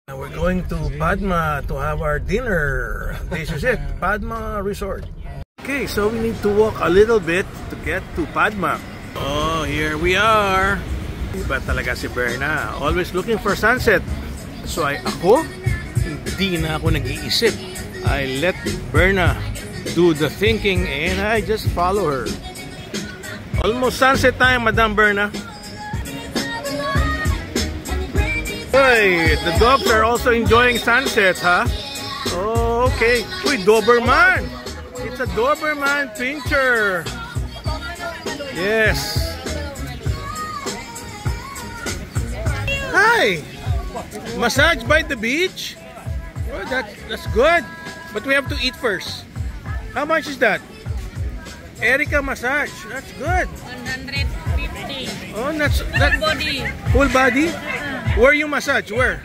We're going to Padma to have our dinner. This is it, Padma Resort. Okay, so we need to walk a little bit to get to Padma. Oh, here we are. Iba talaga si Berna. Always looking for sunset. So ako, hindi na ako nag-iisip. I let Berna do the thinking and I just follow her. Almost sunset time, Madam Berna. Hey, the dogs are also enjoying sunsets, huh? Oh, okay. Uy, Doberman. It's a Doberman Pinscher. Yes. Hi. Massage by the beach? Oh, that's good. But we have to eat first. How much is that? Erica massage. That's good. 150. Oh, that's Full body. Full body? Where you massage? Where?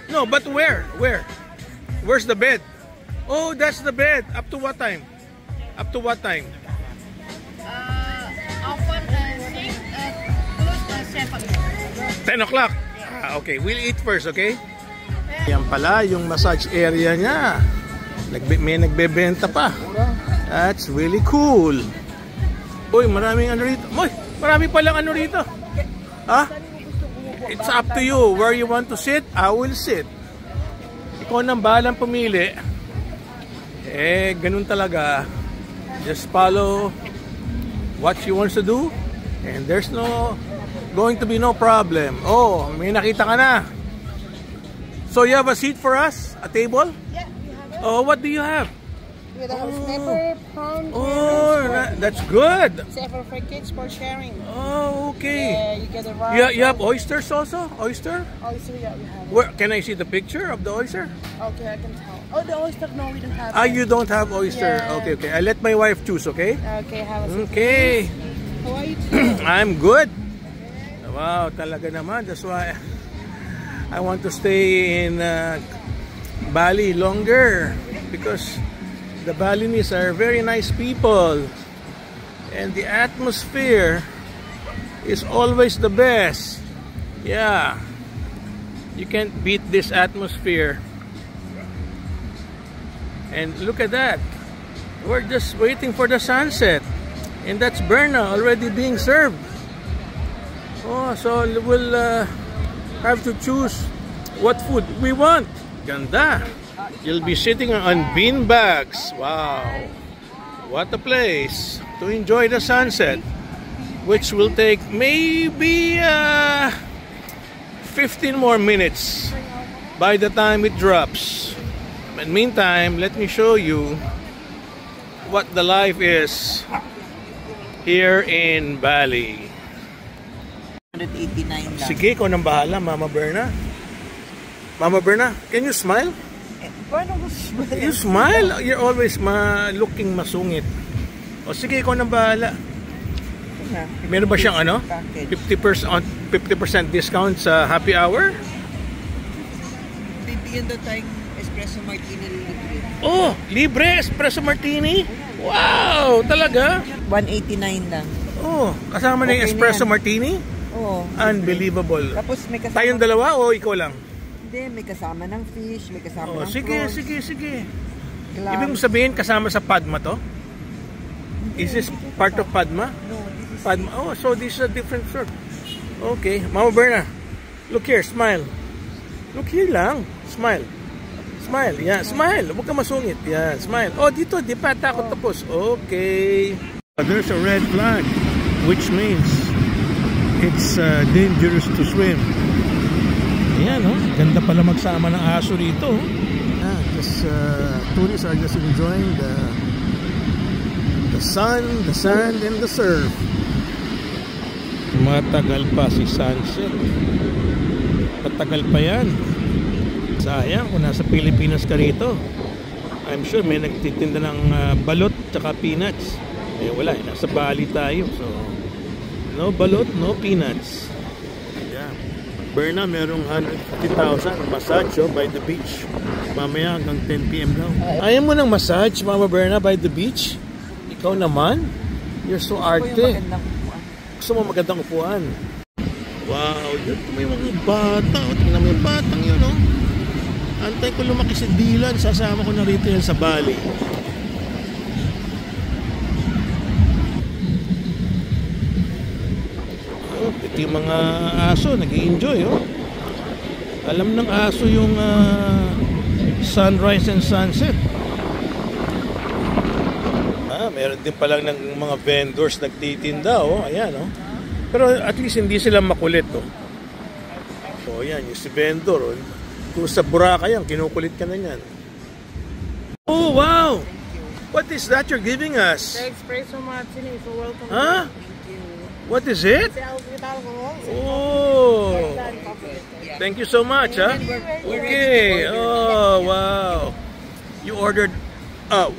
No, but where? Where? Where's the bed? Oh, that's the bed. Up to what time? Up to what time? Open 6, close 7. 10 o'clock. Okay, we'll eat first, okay? Yan pala yung massage area niya. May nagbebenta pa. That's really cool. Uy, maraming ano rito. Uy, marami palang ano rito. Ha? It's up to you. Where you want to sit, I will sit. Ikaw nang bahalang pumili. Eh, ganun talaga. Just follow what she wants to do. And there's going to be no problem. Oh, may nakita ka na. So you have a seat for us? A table? Yeah, we have it. Oh, what do you have? With a snapper, prawn. Oh, that's good. Snapper for kids for sharing. Oh, okay. Yeah, you get the rice. You have oysters also? Oyster? Oyster, yeah, we have it. Where can I see the picture of the oyster? Okay, I can tell. Oh, the oyster, no, we don't have Ah, it. you don't have oyster. Yeah. Okay, okay. I let my wife choose, okay? Okay, have a seat. Okay. How are you too? I'm good. Wow, talaga naman. That's why I want to stay in Bali longer because the Balinese are very nice people and the atmosphere is always the best. Yeah, you can't beat this atmosphere. And look at that, we're just waiting for the sunset and that's Berna already being served. Oh, so we'll have to choose what food we want. Ganda. You'll be sitting on bean bags. Wow. What a place to enjoy the sunset, which will take maybe 15 more minutes by the time it drops. But meantime, let me show you what the life is here in Bali. 189 lang. Sige, ikaw nang bahala, Mama Berna. Mama Berna, can you smile? Paano mo smile? You smile? You're always looking masungit. O sige, ikaw nang bahala. Meron ba siyang ano? 50% discount sa happy hour? Bibigyan daw tayong espresso martini libre. Oh, libre espresso martini? Wow, talaga? 189 lang. Oh, kasama na yung Okay espresso na yan. martini? Oo. Unbelievable. Tapos may kasama. Tayong dalawa o ikaw lang? Hindi, may kasama ng fish, may kasama Oh, ng sige, prawns. sige. Clam. Ibig mo sabihin kasama sa Padma to? Is this part of Padma? No, this is Padma. Oh, so this is a different sort. Okay, Mama Berna. Look here, smile. Look here lang. Smile. Smile. Yeah, smile. Huwag ka masungit. Yeah, smile. Oh, dito, di pa takot tapos. Okay. There's a red flag, which means it's dangerous to swim. Ayan, oh. Ganda pala magsama ng aso rito. Just tourists are just enjoying the sun, the sand, and the surf. Matagal pa si sunset. Patagal pa yan. Sayang kung nasa Pilipinas ka rito. I'm sure may nagtitinda ng balot tsaka peanuts. Eh wala, nasa Bali tayo. So, no balot, no peanuts. Yeah. Berna, merong 150,000 massage by the beach. Mamaya hanggang 10 PM daw. Ayaw mo ng massage, Mama Berna, by the beach? Ikaw naman? You're so arte. Gusto mo magandang upuan? Wow, dito may mga bata. Tingnan mo yung batang yun, oh. Antay ko lumaki si Dylan. Sasama ko na rito yan sa Bali. Oh, ito yung mga aso. Nag-i-enjoy, oh. Alam ng aso yung sunrise and sunset. Meron din palang ng mga vendors nagtitinda, oh. Ayan, oh. Pero at least hindi sila makulit, oh. So, ayan, yung si vendor, oh. Kung sa Boracay yan, kinukulit ka na yan. Oh, wow! What is that you're giving us? The espresso martini, so welcome. Huh? What is it? With alcohol. Oh! Thank you so much, huh? Okay. Oh, wow. You ordered, oh,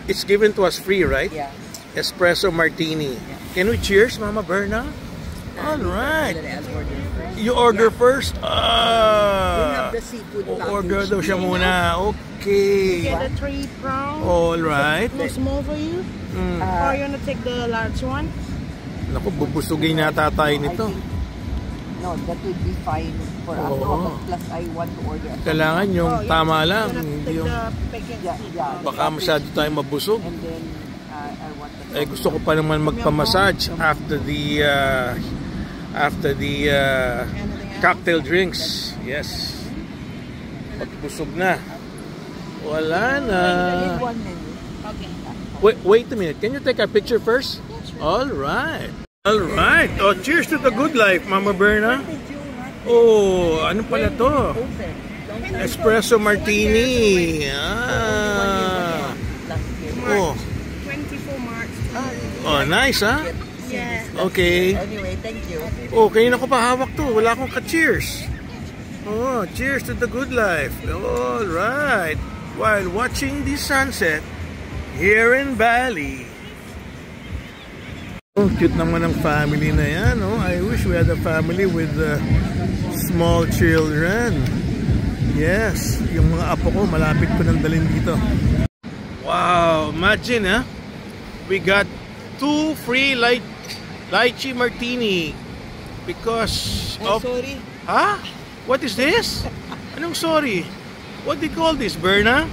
it's given to us free, right? Yeah. Espresso martini. Can we cheers, Mama Berna? All right. You order first? We have the seafood package. Order daw siya muna. Okay. Get the 3 prawn. All right. Too small for you? Or you wanna take the large one? Naku, bubusugin nata tayo nito. No, that would be fine for us. Oo. Plus, I want to order. Kailangan yung tama lang. You wanna Hindi take yung the packet. Yeah. baka masyado tayo mabusog. And then, I want the... Gusto ko pa naman magpa-massage after the cocktail drinks. Yes. Pagbusog na. Wala na. One menu. Okay. Wait a minute. Can you take a picture first? All right. All right. Oh, cheers to the good life, Mama Berna. Oh, ano pala to? Espresso martini. Ah. Oh. 24 March. Oh, nice, ha? Yeah. Okay. Anyway, thank you. Oh, kanina ko pa hawak to. Wala akong ka-cheers. Oh, cheers to the good life. All right. While watching the sunset here in Bali. Oh, cute naman ang family na yan, oh. I wish we had a family with small children. Yes, yung mga apo ko malapit ko nang dalhin dito. Wow, imagine, ha? We got 2 free lychee martini because of... Sorry. Ha? What is this? Anong sorry? What do you call this, Berna?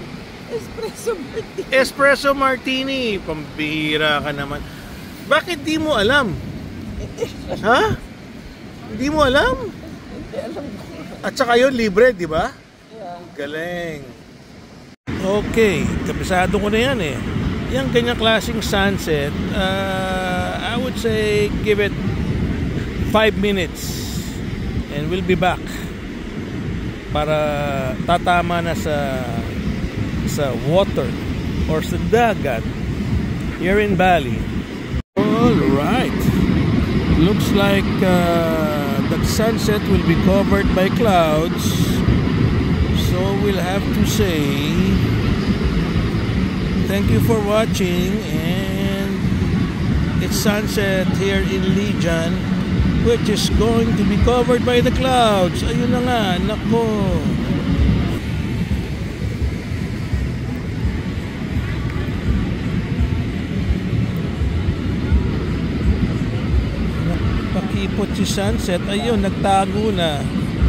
Espresso martini. Espresso martini. Pambihira ka naman. Bakit di mo alam? Ha? Hindi mo alam? Hindi alam ko. At saka yun, libre, di ba? Yeah. Galing. Okay, kabisado ko na yan eh. Yung ganyang klaseng sunset, I would say give it 5 minutes and we'll be back para tatama na sa water or sa dagat here in Bali. All right, looks like the sunset will be covered by clouds, so we'll have to say thank you for watching, and it's sunset here in Lijan, which is going to be covered by the clouds. Ayun na nga, nako. Pakipot si sunset, ayun, nagtago na.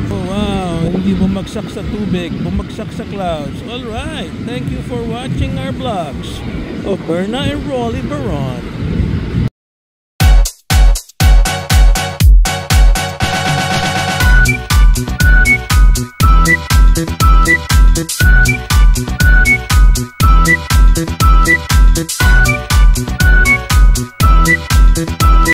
Oh wow, hindi bumagsak sa tubig, bumagsak sa clouds. Alright, thank you for watching our vlogs of Berna and Rolly Baron.